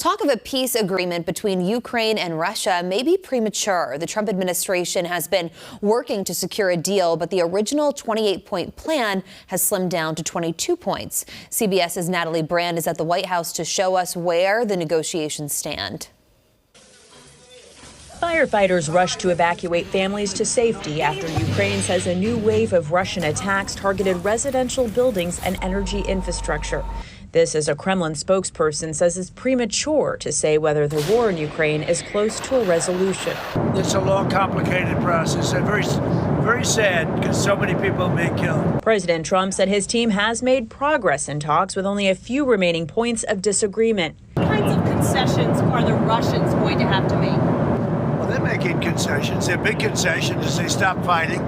Talk of a peace agreement between Ukraine and Russia may be premature. The Trump administration has been working to secure a deal, but the original 28-point plan has slimmed down to 22 points. CBS's Natalie Brand is at the White House to show us where the negotiations stand. Firefighters rushed to evacuate families to safety after Ukraine says a new wave of Russian attacks targeted residential buildings and energy infrastructure. This, as a Kremlin spokesperson says, is premature to say whether the war in Ukraine is close to a resolution. It's a long, complicated process and very sad because so many people have been killed. President Trump said his team has made progress in talks with only a few remaining points of disagreement. What kinds of concessions are the Russians going to have to make? Well, they're making concessions. Their big concession is they stop fighting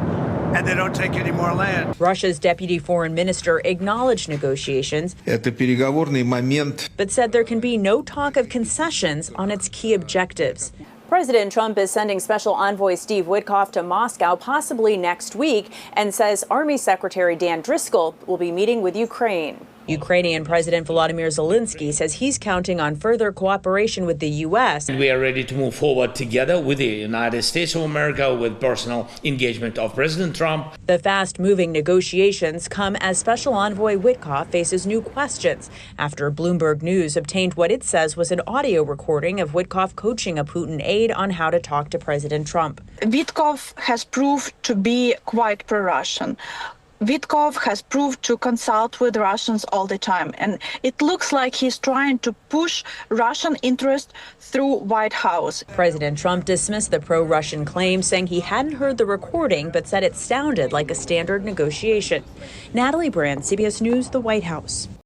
and they don't take any more land. Russia's deputy foreign minister acknowledged negotiations, Это переговорный момент. but said there can be no talk of concessions on its key objectives. President Trump is sending Special Envoy Steve Witkoff to Moscow possibly next week and says Army Secretary Dan Driscoll will be meeting with Ukraine. Ukrainian President Volodymyr Zelensky says he's counting on further cooperation with the U.S. We are ready to move forward together with the United States of America with personal engagement of President Trump. The fast-moving negotiations come as Special Envoy Witkoff faces new questions after Bloomberg News obtained what it says was an audio recording of Witkoff coaching a Putin aide on how to talk to President Trump. Witkoff has proved to be quite pro-Russian. Witkoff has proved to consult with Russians all the time, and it looks like he's trying to push Russian interest through White House. President Trump dismissed the pro-Russian claim, saying he hadn't heard the recording, but said it sounded like a standard negotiation. Natalie Brand, CBS News, the White House.